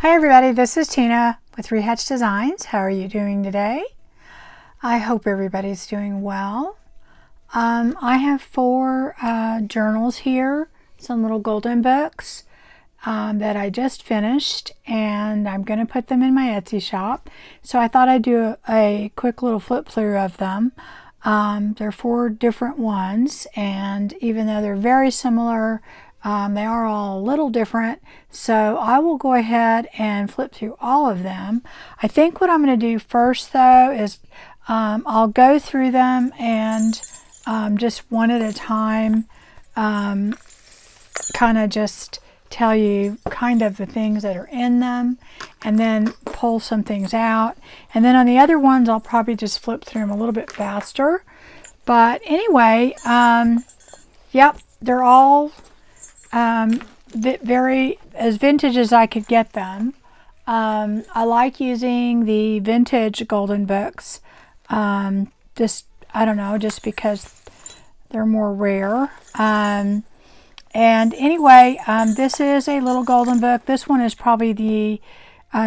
Hi everybody, this is Tina with Rehatch Designs. How are you doing today? I hope everybody's doing well. I have four journals here, some little golden books that I just finished, and I'm going to put them in my Etsy shop. So I thought I'd do a quick little flip through of them. There are four different ones, and even though they're very similar, they are all a little different. So I will go ahead and flip through all of them. I think what I'm going to do first though is I'll go through them and just one at a time, kind of just tell you kind of the things that are in them, and then pull some things out. And then on the other ones, I'll probably just flip through them a little bit faster. But anyway, yep, they're all very as vintage as I could get them. I like using the vintage golden books. Just, I don't know, just because they're more rare. And anyway, this is a little golden book. This one is probably the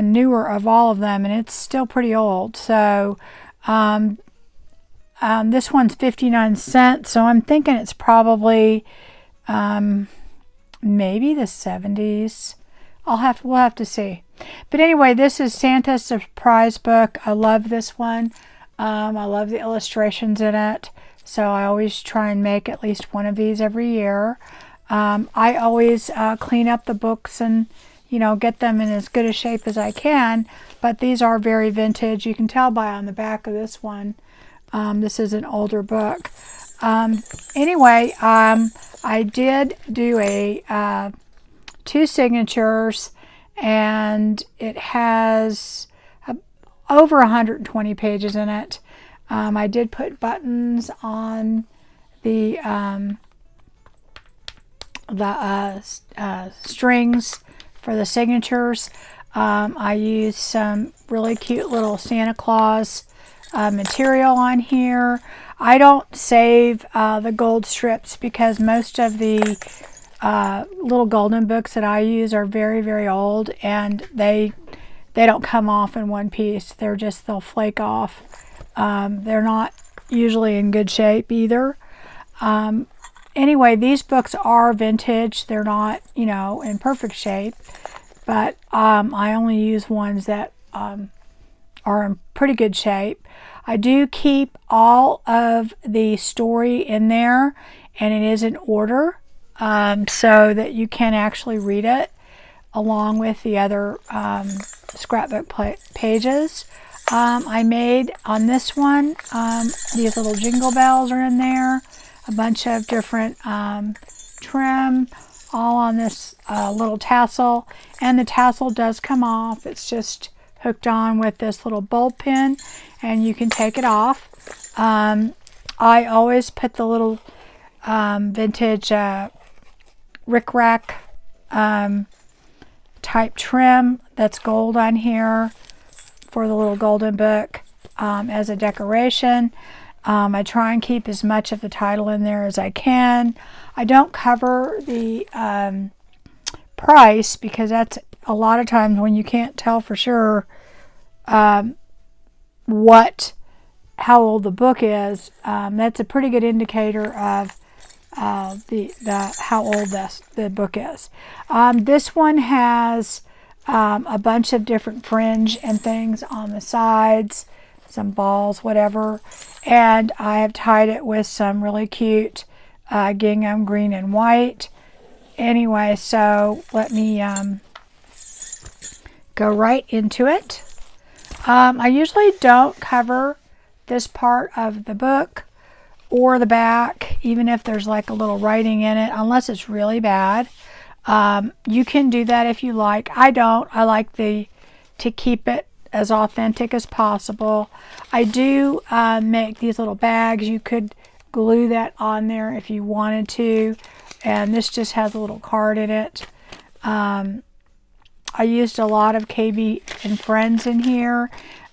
newer of all of them, and it's still pretty old. So this one's 59 cents, so I'm thinking it's probably maybe the 70s. We'll have to see. But anyway, this is Santa's Surprise Book. I love this one. I love the illustrations in it. So I always try and make at least one of these every year. I always clean up the books and, get them in as good a shape as I can. But these are very vintage. You can tell by on the back of this one. This is an older book. Anyway, I did do two signatures, and it has over 120 pages in it. I did put buttons on the strings for the signatures. I used some really cute little Santa Claus material on here. I don't save the gold strips because most of the little golden books that I use are very, very old, and they don't come off in one piece. They'll flake off. They're not usually in good shape either. Anyway, these books are vintage. They're not, in perfect shape, but I only use ones that are in pretty good shape. I do keep all of the story in there, and it is in order, so that you can actually read it along with the other scrapbook pages. I made on this one, these little jingle bells are in there, a bunch of different trim, all on this little tassel, and the tassel does come off. It's just hooked on with this little bulb pin, and you can take it off. I always put the little vintage rickrack type trim that's gold on here for the little golden book as a decoration. I try and keep as much of the title in there as I can. I don't cover the price because that's a lot of times when you can't tell for sure how old the book is. That's a pretty good indicator of how old the book is. This one has a bunch of different fringe and things on the sides, some balls, whatever, and I have tied it with some really cute gingham green and white. Anyway, so let me go right into it. I usually don't cover this part of the book or the back, even if there's like a little writing in it, unless it's really bad. You can do that if you like. I don't. I like to keep it as authentic as possible. I do make these little bags. You could glue that on there if you wanted to, and this just has a little card in it. I used a lot of KB and Friends in here,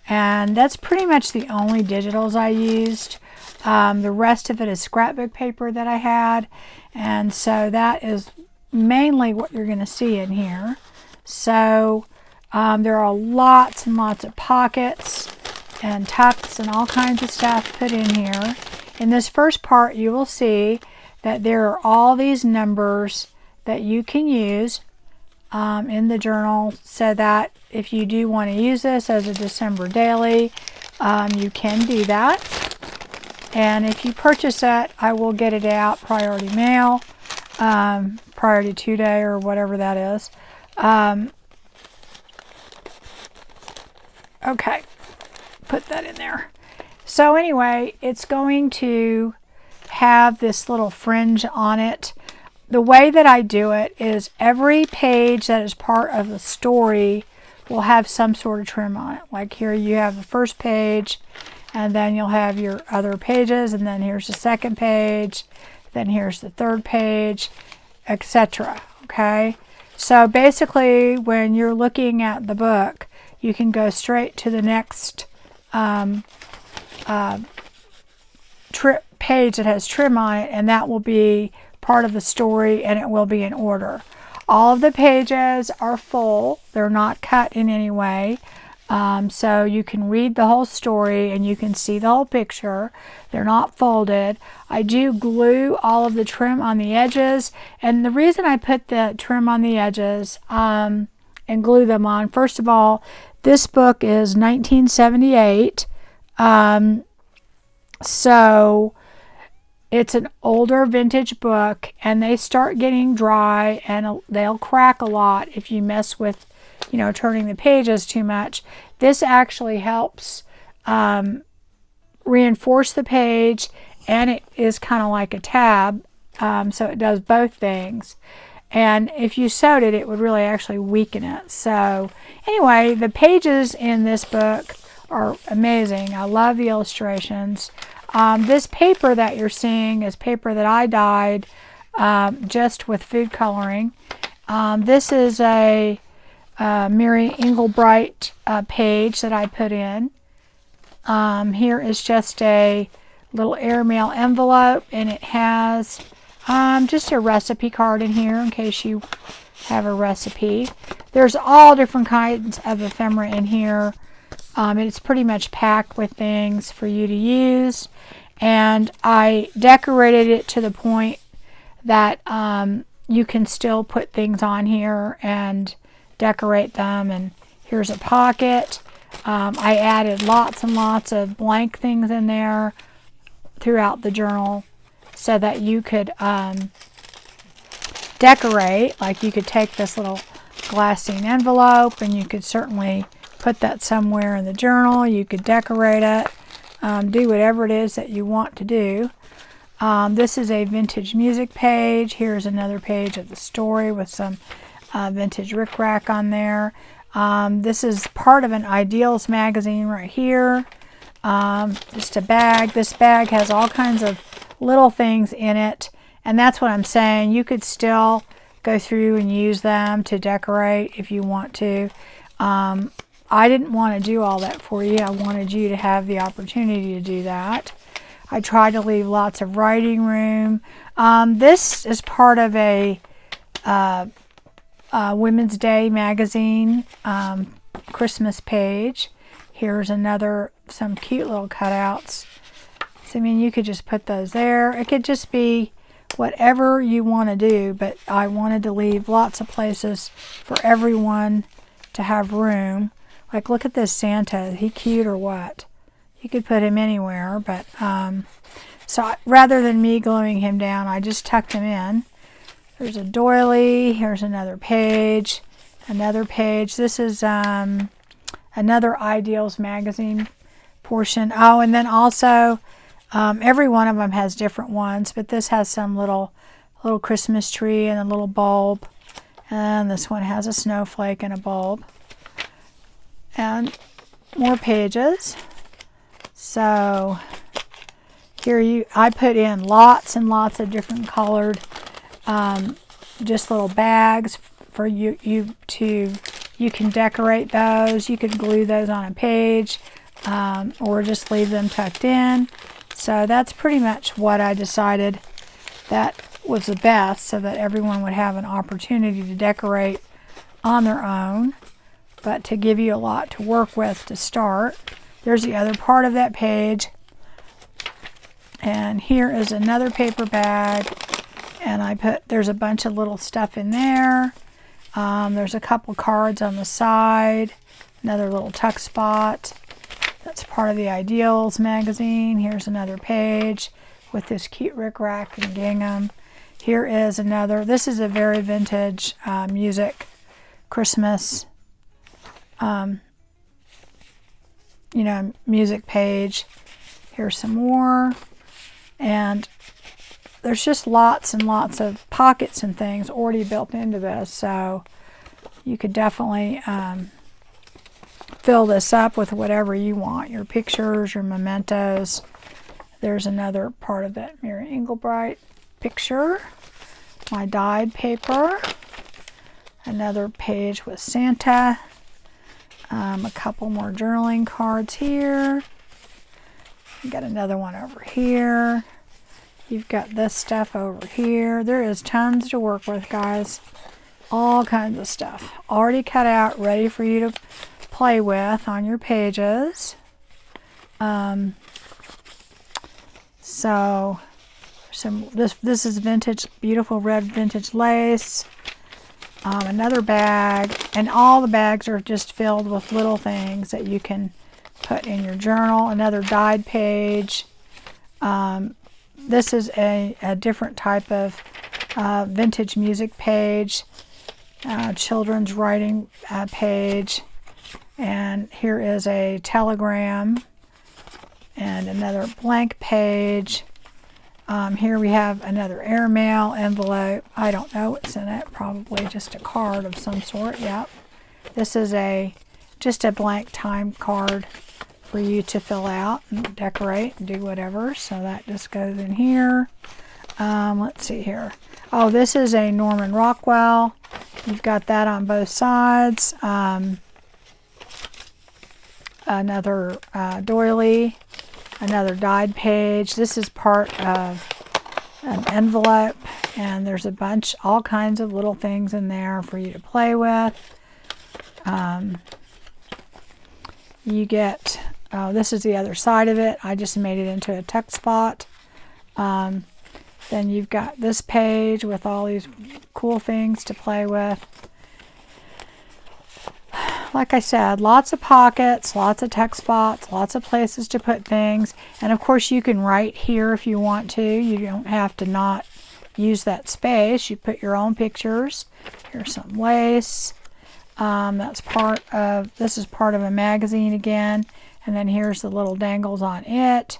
and that's pretty much the only digitals I used. The rest of it is scrapbook paper that I had, and so that is mainly what you're going to see in here. So There are lots and lots of pockets and tucks and all kinds of stuff put in here. In this first part, you will see that there are all these numbers that you can use in the journal, so that if you do want to use this as a December daily, you can do that. And if you purchase it, I will get it out priority mail, priority 2-day or whatever that is. Okay, put that in there. So anyway, it's going to have this little fringe on it. The way that I do it is every page that is part of the story will have some sort of trim on it. Like here you have the first page, and then you'll have your other pages, and then here's the second page, then here's the third page, etc. Okay, so basically when you're looking at the book, you can go straight to the next page that has trim on it, and that will be part of the story, and it will be in order. All of the pages are full. They're not cut in any way. So you can read the whole story and you can see the whole picture. They're not folded. I do glue all of the trim on the edges, and the reason I put the trim on the edges and glue them on, first of all, this book is 1978, so it's an older vintage book, and they start getting dry and they'll crack a lot if you mess with, you know, turning the pages too much. This actually helps reinforce the page, and it is kind of like a tab, so it does both things. And if you sewed it, it would really actually weaken it. So anyway, the pages in this book are amazing. I love the illustrations. This paper that you're seeing is paper that I dyed just with food coloring. This is a Mary Englebright page that I put in. Here is just a little airmail envelope, and it has just a recipe card in here in case you have a recipe. There's all different kinds of ephemera in here. It's pretty much packed with things for you to use, and I decorated it to the point that you can still put things on here and decorate them. And here's a pocket. I added lots and lots of blank things in there throughout the journal so that you could decorate. Like you could take this little glassine envelope and you could certainly put that somewhere in the journal. You could decorate it, do whatever it is that you want to do. This is a vintage music page. Here's another page of the story with some vintage rickrack on there. This is part of an Ideals magazine right here. Just a bag. This bag has all kinds of little things in it, and that's what I'm saying. You could still go through and use them to decorate if you want to. I didn't want to do all that for you. I wanted you to have the opportunity to do that. I tried to leave lots of writing room. This is part of a Women's Day magazine Christmas page. Here's some cute little cutouts. So, I mean, you could just put those there. It could just be whatever you want to do, but I wanted to leave lots of places for everyone to have room. Like, look at this Santa. Is he cute or what? You could put him anywhere, but so rather than me gluing him down, I just tucked him in. There's a doily. Here's another page. Another page. This is another Ideals magazine portion. Oh, and then also every one of them has different ones, but this has some little Christmas tree and a little bulb, and this one has a snowflake and a bulb, and more pages. So here I put in lots and lots of different colored just little bags for you can decorate those. You could glue those on a page or just leave them tucked in. So that's pretty much what I decided that was the best, so that everyone would have an opportunity to decorate on their own. but to give you a lot to work with to start. There's the other part of that page. And here is another paper bag. And there's a bunch of little stuff in there. There's a couple cards on the side. Another little tuck spot. That's part of the Ideals magazine. Here's another page with this cute rickrack and gingham. Here is another. This is a very vintage music Christmas, music page. Here's some more. And there's just lots and lots of pockets and things already built into this. So you could definitely fill this up with whatever you want. Your pictures, your mementos. There's another part of that Mary Engelbreit picture. My dyed paper. Another page with Santa. A couple more journaling cards here. Got another one over here. You've got this stuff over here. There is tons to work with, guys. All kinds of stuff. Already cut out, ready for you to play with on your pages. So this is vintage, beautiful red vintage lace. Another bag, and all the bags are just filled with little things that you can put in your journal. Another dyed page. This is a different type of vintage music page, children's writing page, and here is a telegram and another blank page. Here we have another airmail envelope. I don't know what's in it. Probably just a card of some sort. Yep. This is just a blank time card for you to fill out and decorate and do whatever. So that just goes in here. Let's see here. Oh, this is a Norman Rockwell. You've got that on both sides. Another doily. Another dyed page. This is part of an envelope, and there's a bunch, all kinds of little things in there for you to play with. You get, this is the other side of it. I just made it into a tuck spot. Then you've got this page with all these cool things to play with. Like I said, lots of pockets, lots of tuck spots, lots of places to put things. And of course you can write here if you want to. You don't have to not use that space. You put your own pictures. Here's some lace. This is part of a magazine again. And then here's the little dangles on it.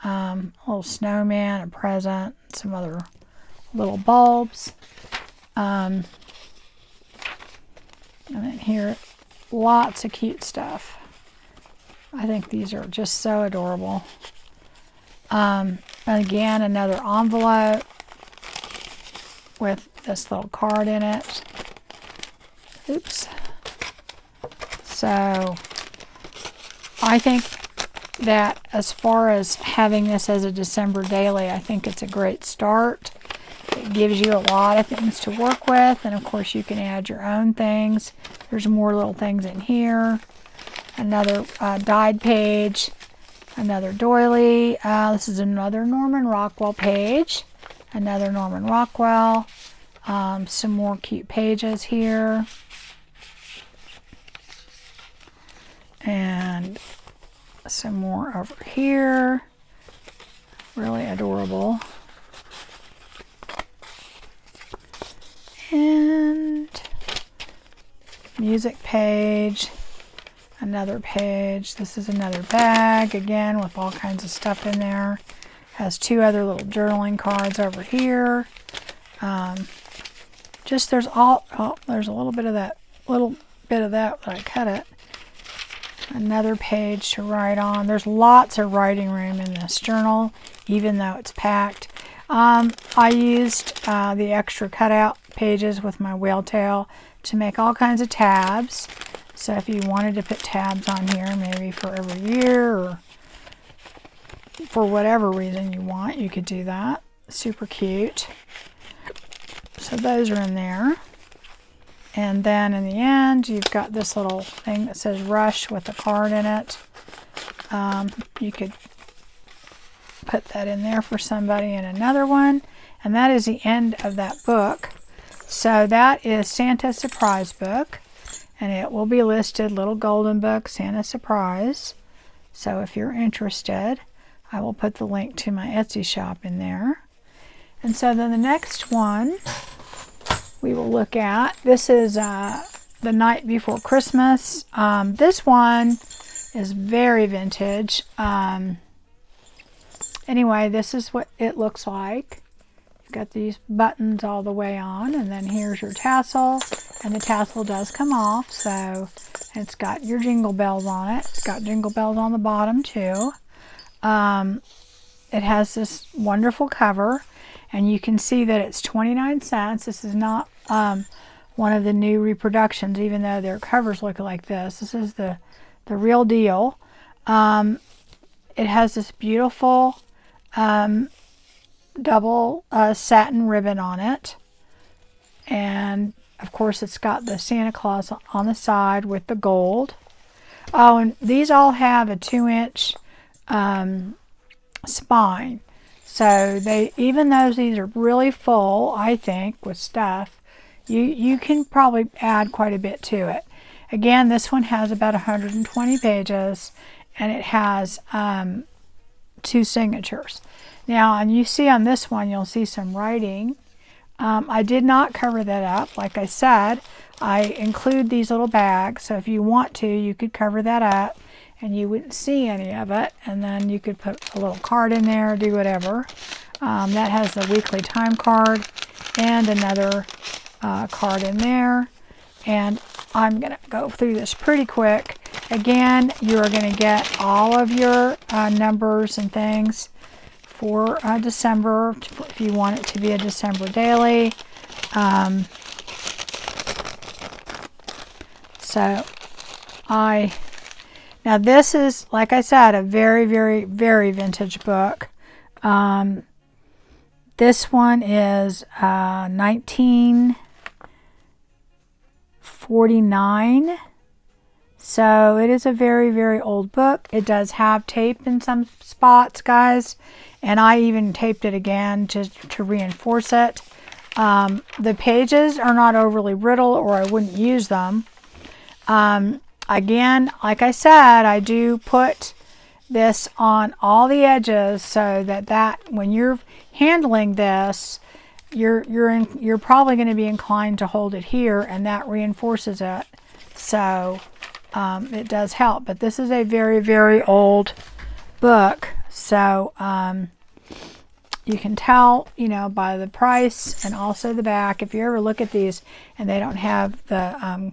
A little snowman, a present, some other little bulbs. And then here, lots of cute stuff. I think these are just so adorable. And again, another envelope with this little card in it. Oops. So I think that as far as having this as a December daily, I think it's a great start. It gives you a lot of things to work with, and of course you can add your own things. There's more little things in here. Another dyed page, another doily. This is another Norman Rockwell page, another Norman Rockwell. Some more cute pages here. And some more over here. Really adorable. And music page, another page. This is another bag, again, with all kinds of stuff in there. Has two other little journaling cards over here. There's a little bit of that when I cut it. Another page to write on. There's lots of writing room in this journal, even though it's packed. I used the extra cutout pages with my whale tail to make all kinds of tabs. So if you wanted to put tabs on here, maybe for every year or for whatever reason you want, you could do that. Super cute. So those are in there. And then in the end, you've got this little thing that says Rush with a card in it. You could put that in there for somebody in another one. And that is the end of that book. So that is Santa Surprise Book. And it will be listed, Little Golden Book, Santa Surprise. So if you're interested, I will put the link to my Etsy shop in there. And so then the next one we will look at, this is The Night Before Christmas. This one is very vintage. Anyway, this is what it looks like. You've got these buttons all the way on, and then here's your tassel, and the tassel does come off, so it's got your jingle bells on it. It's got jingle bells on the bottom too. It has this wonderful cover, and you can see that it's 29 cents. This is not one of the new reproductions, even though their covers look like this. This is the real deal. It has this beautiful double satin ribbon on it, and of course it's got the Santa Claus on the side with the gold. Oh, and these all have a 2-inch spine, so they, even though these are really full, I think, with stuff, you can probably add quite a bit to it. Again, this one has about 120 pages, and it has 2 signatures. Now, and you see on this one, you'll see some writing. I did not cover that up. Like I said, I include these little bags, so if you want to, you could cover that up and you wouldn't see any of it, and then you could put a little card in there, do whatever. That has the weekly time card and another card in there. And I'm going to go through this pretty quick. Again, you're going to get all of your numbers and things for December, if you want it to be a December daily. Now this is, like I said, a very, very, very vintage book. This one is 1949. So it is a very, very old book. It does have tape in some spots, guys, and I even taped it again to reinforce it. The pages are not overly brittle, or I wouldn't use them. Again, like I said, I do put this on all the edges so that when you're handling this, you're probably going to be inclined to hold it here, and that reinforces it. So it does help. But this is a very, very old book, so you can tell, by the price and also the back. If you ever look at these and they don't have the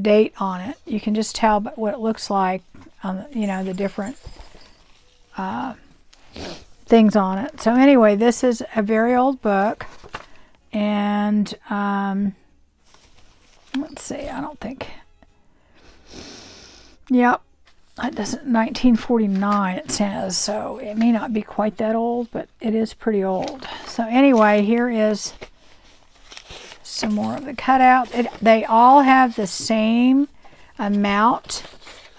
date on it, you can just tell by what it looks like on the different things on it. So anyway, this is a very old book, and let's see, I don't think, yep, it doesn't, 1949 it says, so it may not be quite that old, but it is pretty old. So anyway, here is some more of the cutout. They all have the same amount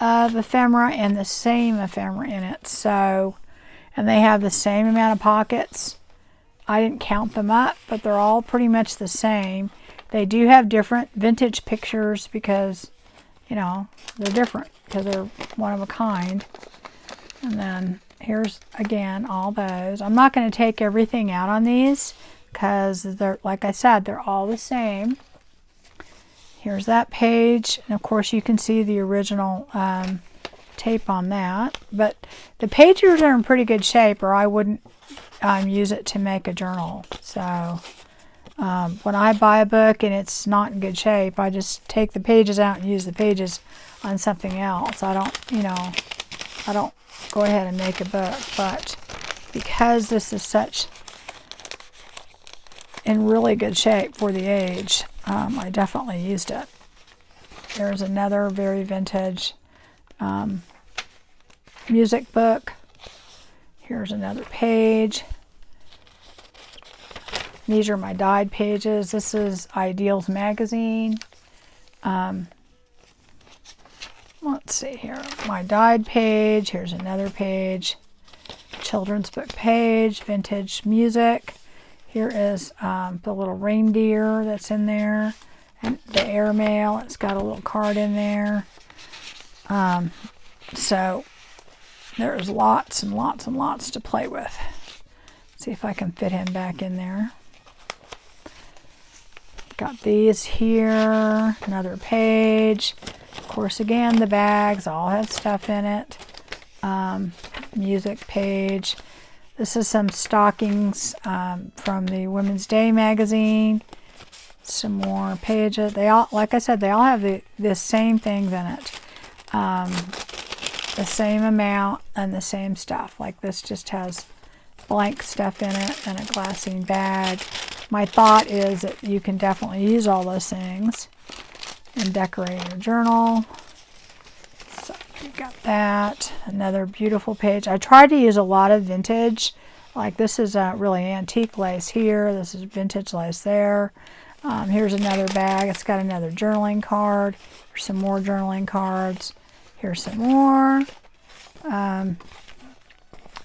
of ephemera and the same ephemera in it, so, and they have the same amount of pockets. I didn't count them up, but they're all pretty much the same. They do have different vintage pictures because, they're different because they're one of a kind. And then here's, again, all those. I'm not going to take everything out on these because they're, like I said, they're all the same. Here's that page. And of course, you can see the original tape on that. But the pages are in pretty good shape, or I wouldn't use it to make a journal. So when I buy a book and it's not in good shape, I just take the pages out and use the pages on something else. I don't go ahead and make a book, but because this is such in really good shape for the age, I definitely used it. There's another very vintage music book. Here's another page. These are my dyed pages. This is Ideals magazine. Let's see here. My dyed page. Here's another page. Children's book page. Vintage music. Here is the little reindeer that's in there. And the airmail. It's got a little card in there. So there's lots and lots and lots to play with. See if I can fit him back in there. Got these here. Another page. Of course, again, the bags all have stuff in it. Music page. This is some stockings from the Women's Day magazine. Some more pages. They all, like I said, they all have the same things in it. The same amount and the same stuff. Like this just has blank stuff in it and a glassine bag. My thought is that you can definitely use all those things and decorate your journal. So you got that. Another beautiful page. I tried to use a lot of vintage. Like this is really antique lace here. This is vintage lace there. Here's another bag. It's got another journaling card. Here's some more journaling cards. Here's some more.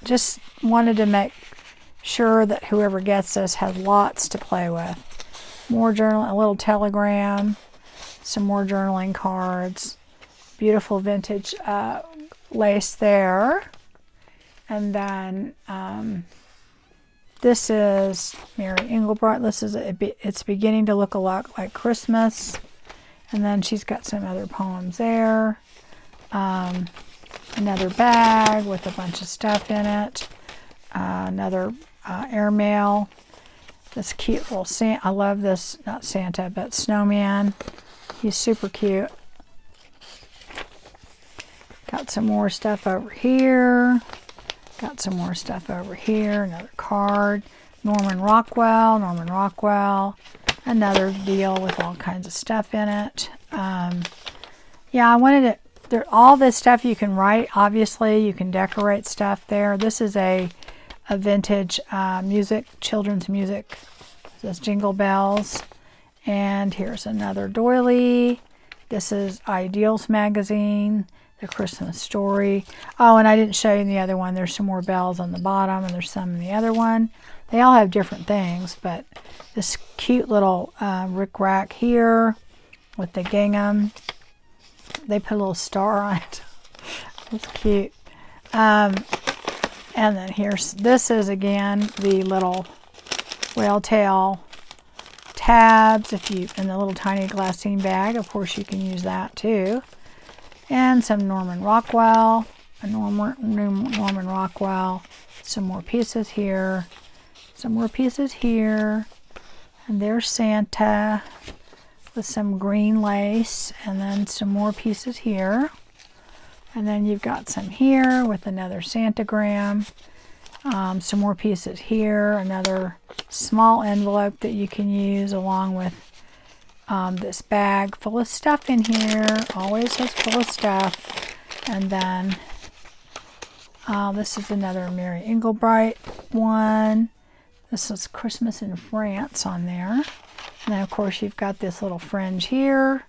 Just wanted to make sure that whoever gets this has lots to play with. More journal, a little telegram, some more journaling cards, beautiful vintage lace there, and then this is Mary Engelbreit. This is it's beginning to look a lot like Christmas, and then she's got some other poems there. Another bag with a bunch of stuff in it. Another airmail. This cute little Santa. I love this, not Santa, but snowman. He's super cute. Got some more stuff over here. Got some more stuff over here. Another card. Norman Rockwell. Norman Rockwell. Another deal with all kinds of stuff in it. Yeah, I wanted it. All this stuff you can write. Obviously, you can decorate stuff there. This is a vintage music, children's music. This is Jingle Bells. And here's another doily. This is Ideals magazine, The Christmas Story. Oh, and I didn't show you the other one. There's some more bells on the bottom, and there's some in the other one. They all have different things, but this cute little rick-rack here with the gingham. They put a little star on it. It's cute. And then this is again the little whale tail tabs. In the little tiny glassine bag, of course you can use that too. And some Norman Rockwell, Norman Rockwell. Some more pieces here. Some more pieces here. And there's Santa with some green lace, and then some more pieces here. And then you've got some here with another Santagram. Some more pieces here. Another small envelope that you can use along with this bag full of stuff in here. Always is full of stuff. And then this is another Mary Engelbreit one. This is Christmas in France on there. And then, of course, you've got this little fringe here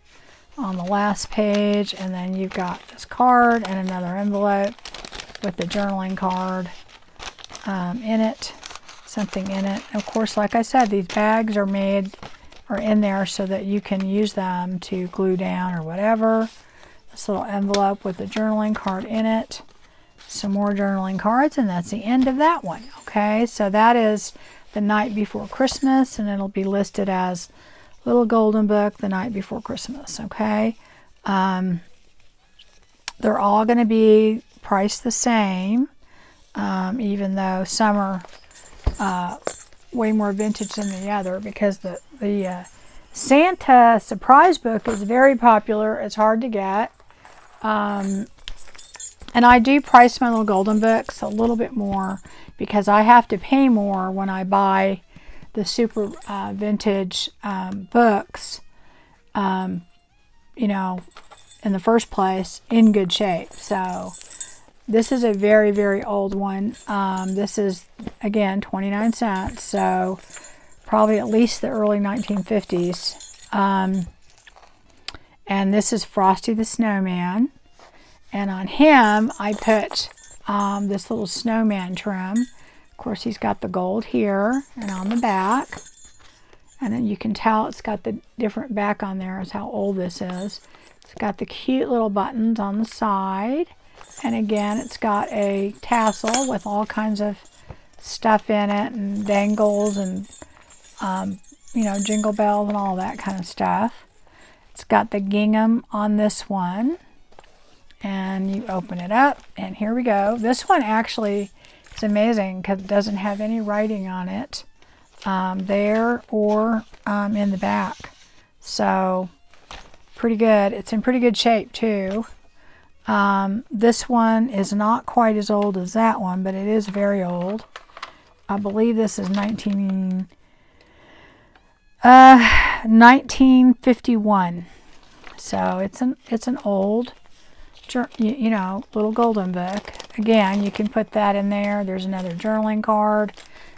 on the last page. And then you've got this card and another envelope with the journaling card in it, something in it. Of course, like I said, these bags are in there so that you can use them to glue down or whatever. This little envelope with the journaling card in it. Some more journaling cards, and that's the end of that one. Okay, so that is The Night Before Christmas, and it'll be listed as Little Golden Book, The Night Before Christmas. Okay, they're all going to be priced the same, even though some are way more vintage than the other, because the Santa surprise book is very popular. It's hard to get. And I do price my Little Golden Books a little bit more because I have to pay more when I buy the super vintage books, you know, in the first place, in good shape. So this is a very, very old one. This is, again, 29 cents. So probably at least the early 1950s. And this is Frosty the Snowman. And on him, I put this little snowman trim. Of course, he's got the gold here and on the back. And then you can tell it's got the different back on there is how old this is. It's got the cute little buttons on the side. And again, it's got a tassel with all kinds of stuff in it and dangles and, you know, jingle bells and all that kind of stuff. It's got the gingham on this one. And you open it up and here we go. This one actually is amazing because it doesn't have any writing on it there or in the back. So pretty good. It's in pretty good shape too. This one is not quite as old as that one, but it is very old. I believe this is 1951. So it's an old, you know, little golden book. Again, you can put that in there. There's another journaling card.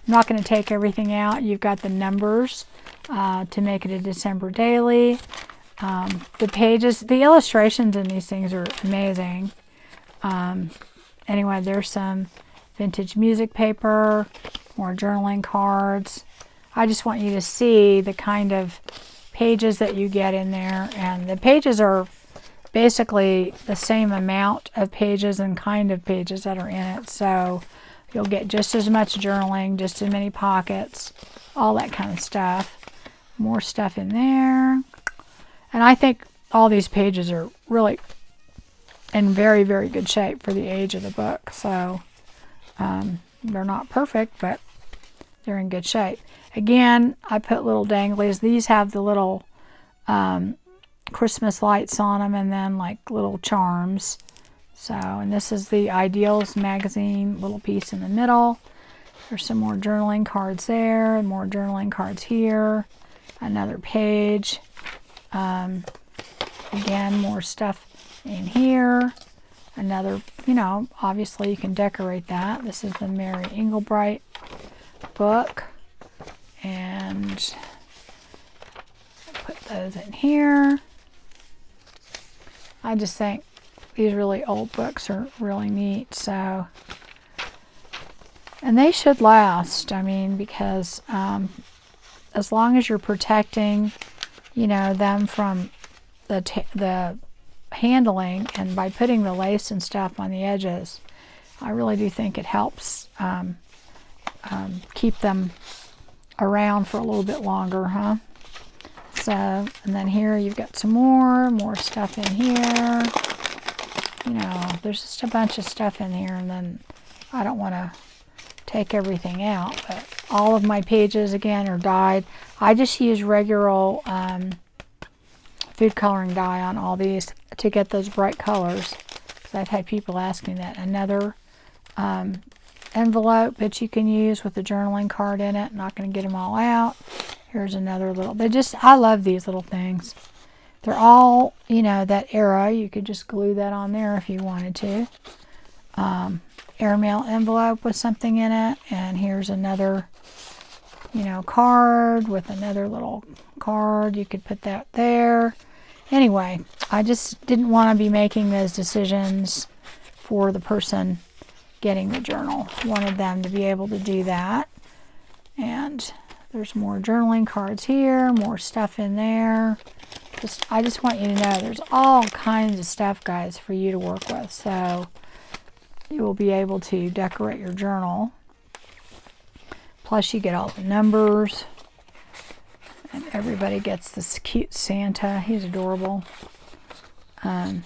I'm not going to take everything out. You've got the numbers to make it a December daily. The pages, the illustrations in these things are amazing. Anyway, there's some vintage music paper, more journaling cards. I just want you to see the kind of pages that you get in there. And the pages are basically the same amount of pages and kind of pages that are in it. So you'll get just as much journaling, just as many pockets, all that kind of stuff. More stuff in there. And I think all these pages are really in very, very good shape for the age of the book. So they're not perfect, but they're in good shape. Again, I put little danglies. These have the little Christmas lights on them and then like little charms. So, and this is the Ideals magazine, little piece in the middle. There's some more journaling cards there, more journaling cards here. Another page. Again, more stuff in here. Another, you know, obviously you can decorate that. This is the Mary Englebright book. And put those in here. I just think these really old books are really neat. So, and they should last. I mean, because as long as you're protecting, you know, them from the handling, and by putting the lace and stuff on the edges, I really do think it helps keep them around for a little bit longer, huh? So, and then here you've got some more stuff in here. You know, there's just a bunch of stuff in here, and then I don't want to take everything out, but all of my pages again are dyed. I just use regular food coloring dye on all these to get those bright colors. I've had people ask me that. Another envelope that you can use with a journaling card in it. Not going to get them all out. Here's another little, I love these little things. They're all, you know, that era. You could just glue that on there if you wanted to. Airmail envelope with something in it. And here's another, you know, card with another little card. You could put that there. Anyway, I just didn't want to be making those decisions for the person getting the journal. Wanted them to be able to do that. And there's more journaling cards here, more stuff in there. I just want you to know there's all kinds of stuff, guys, for you to work with. So you will be able to decorate your journal. Plus you get all the numbers. And everybody gets this cute Santa. He's adorable. You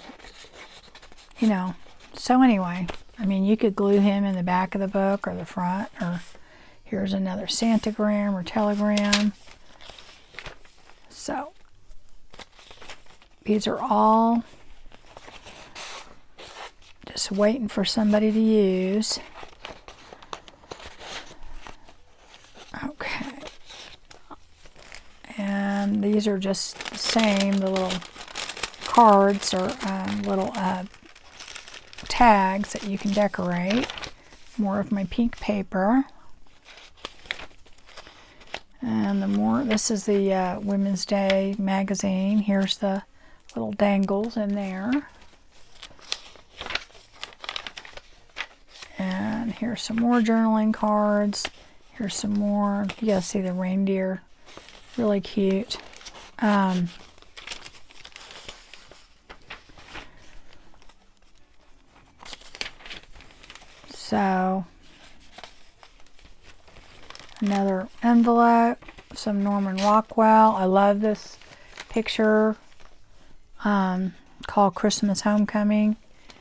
know, so anyway, I mean, you could glue him in the back of the book or the front, or here's another Santagram or telegram. So these are all just waiting for somebody to use. Okay. And these are just the same, the little cards or little tags that you can decorate. More of my pink paper. And this is the Women's Day magazine. Here's the little dangles in there. And here's some more journaling cards. Here's some more. You guys see the reindeer. Really cute. So, another envelope. Some Norman Rockwell. I love this picture called Christmas Homecoming.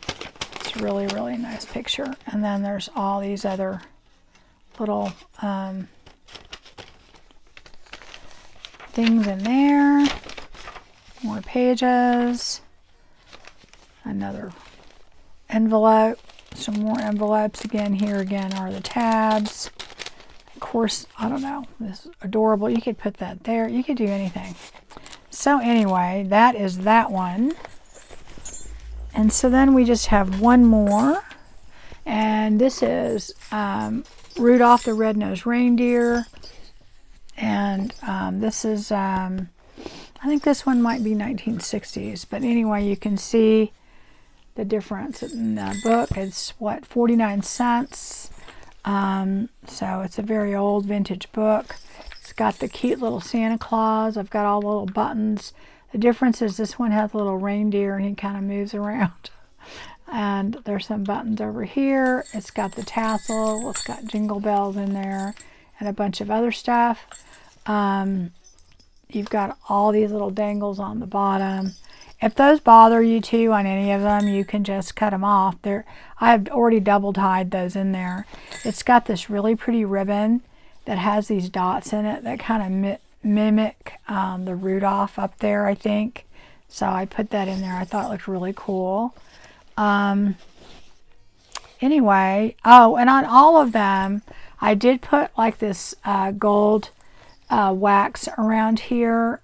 It's a really, really nice picture. And then there's all these other little things in there. More pages. Another envelope. Some more envelopes. Again, here again are the tabs. Of course, I don't know. This is adorable. You could put that there. You could do anything. So anyway, that is that one. And so then we just have one more. And this is Rudolph the Red-Nosed Reindeer. And this is, I think this one might be 1960s. But anyway, you can see the difference in the book. It's, what, 49 cents. So it's a very old vintage book. It's got the cute little Santa Claus. I've got all the little buttons. The difference is this one has a little reindeer and he kind of moves around. And there's some buttons over here. It's got the tassel. It's got jingle bells in there and a bunch of other stuff. You've got all these little dangles on the bottom. If those bother you too on any of them, you can just cut them off. I've already double tied those in there. It's got this really pretty ribbon that has these dots in it that kind of mimic the Rudolph up there, I think. So I put that in there. I thought it looked really cool. Anyway, oh, and on all of them, I did put like this gold wax around here,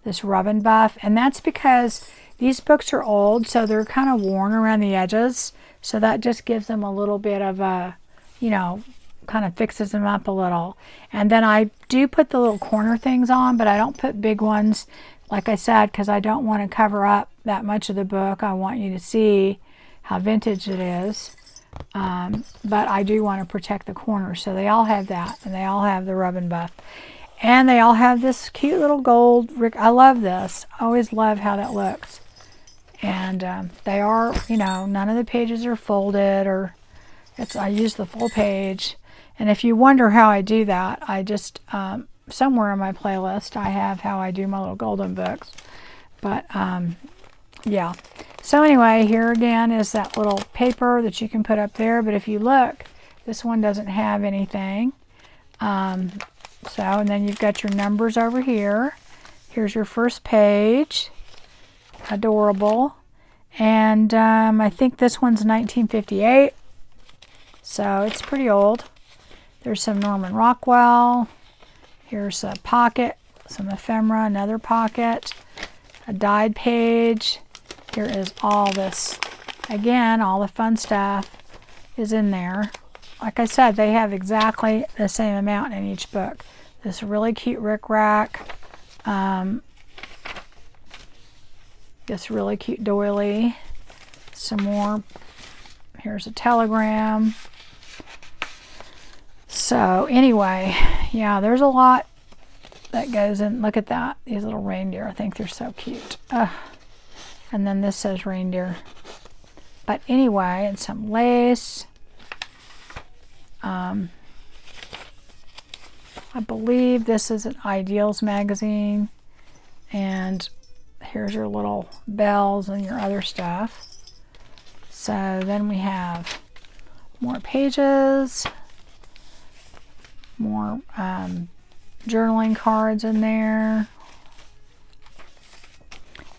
this Rub and Buff, and that's because these books are old, so they're kind of worn around the edges, so that just gives them a little bit of a, you know, kind of fixes them up a little. And then I do put the little corner things on, but I don't put big ones, like I said, because I don't want to cover up that much of the book. I want you to see how vintage it is. But I do want to protect the corners, so they all have that, and they all have the Rub and Buff. And they all have this cute little gold. I love this. I always love how that looks. And they are, you know, none of the pages are folded, or I use the full page. And if you wonder how I do that, I just, somewhere in my playlist, I have how I do my little golden books. But, yeah. So anyway, here again is that little paper that you can put up there. But if you look, this one doesn't have anything. And then you've got your numbers over here. Here's your first page. Adorable. And I think this one's 1958. So it's pretty old. There's some Norman Rockwell. Here's a pocket, some ephemera, another pocket, a dyed page. Here is all this. Again, all the fun stuff is in there. Like I said, they have exactly the same amount in each book. This really cute rickrack. This really cute doily. Some more. Here's a telegram. So anyway, yeah, there's a lot that goes in. Look at that. These little reindeer. I think they're so cute. And then this says reindeer. But anyway, and some lace. I believe this is an Ideals magazine. And here's your little bells and your other stuff. So then we have more pages. More journaling cards in there.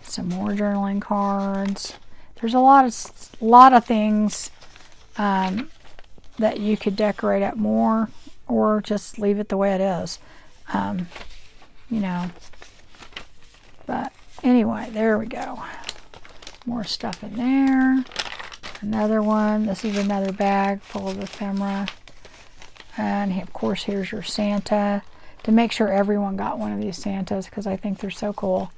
Some more journaling cards. There's a lot of things that you could decorate up more, or just leave it the way it is. You know. But anyway, there we go. More stuff in there. Another one. This is another bag full of ephemera. And of course, here's your Santa. to make sure everyone got one of these Santas because I think they're so cool.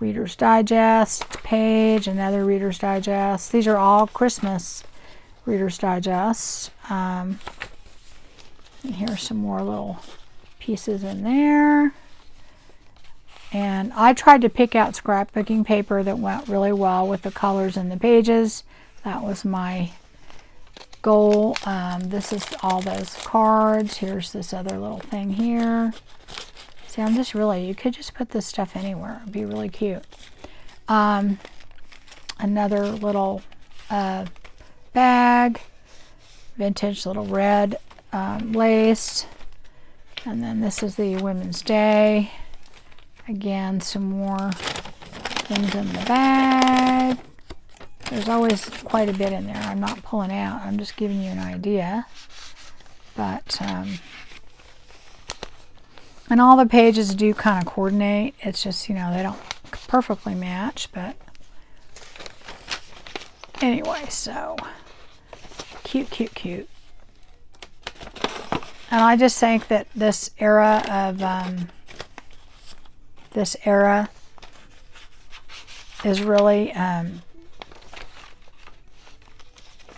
Reader's Digest page, another Reader's Digest. These are all Christmas Reader's Digest. And here's some more little pieces in there. And I tried to pick out scrapbooking paper that went really well with the colors in the pages. That was my goal. This is all those cards. Here's this other little thing here. See, I'm just really, you could just put this stuff anywhere. It'd be really cute. Another little bag. Vintage little red lace. And then this is the Women's Day. Again, some more things in the bag. There's always quite a bit in there. I'm not pulling out. I'm just giving you an idea. But, and all the pages do kind of coordinate. It's just, you know, they don't perfectly match, but anyway, so cute, cute, cute. And I just think that this era of, is really,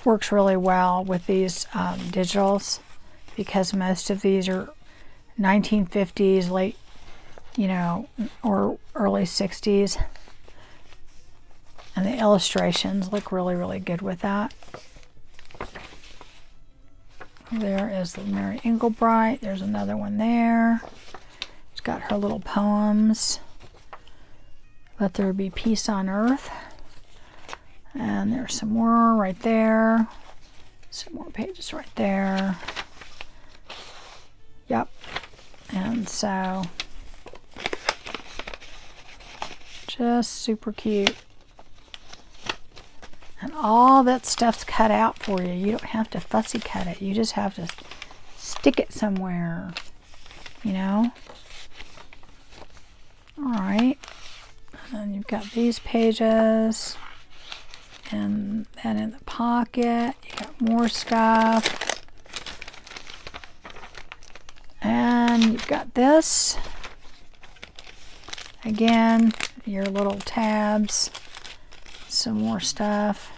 works really well with these digitals because most of these are 1950s, late, you know, or early 60s. And the illustrations look really, really good with that. There is the Mary Englebright. There's another one there. She's got her little poems. Let there be peace on earth. And there's some more right there. Some more pages right there. Yep. And so, just super cute. And all that stuff's cut out for you. You don't have to fussy cut it. You just have to stick it somewhere, you know? All right. And you've got these pages. And then in the pocket, you got more stuff. And you've got this. Again, your little tabs. Some more stuff.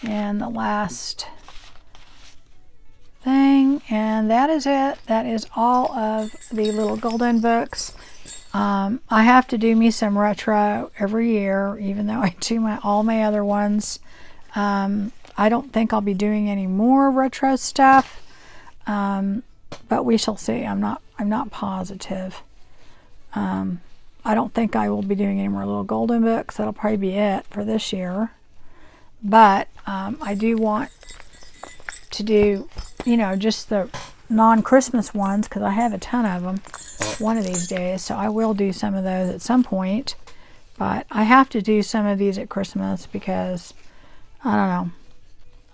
And the last thing. And that is it. That is all of the little golden books. I have to do me some retro every year, even though I do all my other ones. I don't think I'll be doing any more retro stuff. But we shall see. I'm not positive. I don't think I will be doing any more little golden books. That'll probably be it for this year. But I do want to do, you know, just the non-Christmas ones because I have a ton of them one of these days. So I will do some of those at some point. But I have to do some of these at Christmas because, I don't know,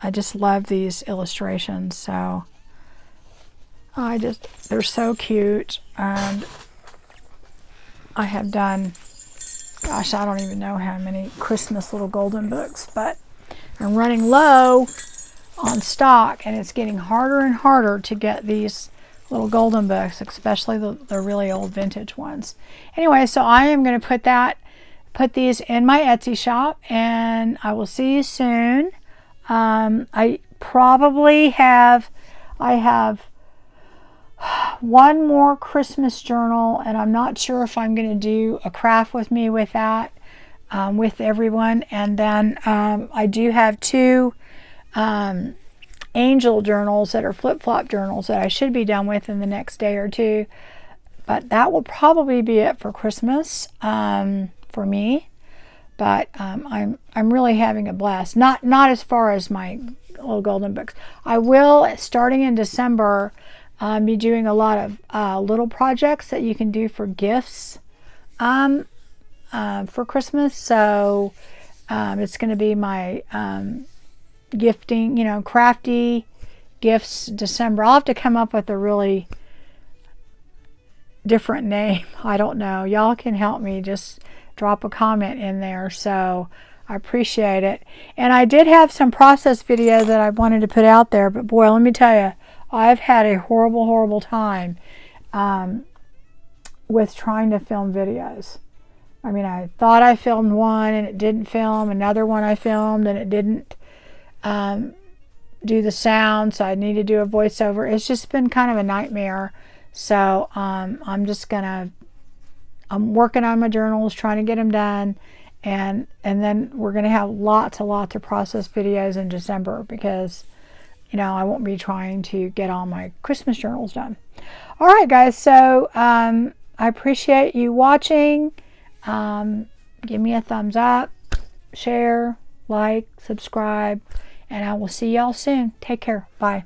I just love these illustrations. So they're so cute. And I have done, gosh, I don't even know how many Christmas little golden books, but I'm running low on stock and it's getting harder and harder to get these little golden books, especially the really old vintage ones. Anyway, so I am going to put these in my Etsy shop and I will see you soon. I have one more Christmas journal and I'm not sure if I'm going to do a craft with me with that, with everyone. And then I do have two angel journals that are flip-flop journals that I should be done with in the next day or two. But that will probably be it for Christmas for me. But I'm really having a blast. Not as far as my little golden books. I will, starting in December, be doing a lot of little projects that you can do for gifts for Christmas. So it's going to be my gifting, you know, crafty gifts December. I'll have to come up with a really different name. I don't know. Y'all can help me. Just drop a comment in there. So I appreciate it. And I did have some process video that I wanted to put out there, but boy, let me tell you, I've had a horrible, horrible time with trying to film videos. I mean, I thought I filmed one and it didn't film. Another one I filmed and it didn't do the sound, so I need to do a voiceover. It's just been kind of a nightmare. So I'm working on my journals, trying to get them done, and then we're gonna have lots of process videos in December, because I won't be trying to get all my Christmas journals done. All right, guys. So I appreciate you watching. Give me a thumbs up, share, like, subscribe, and I will see y'all soon. Take care. Bye.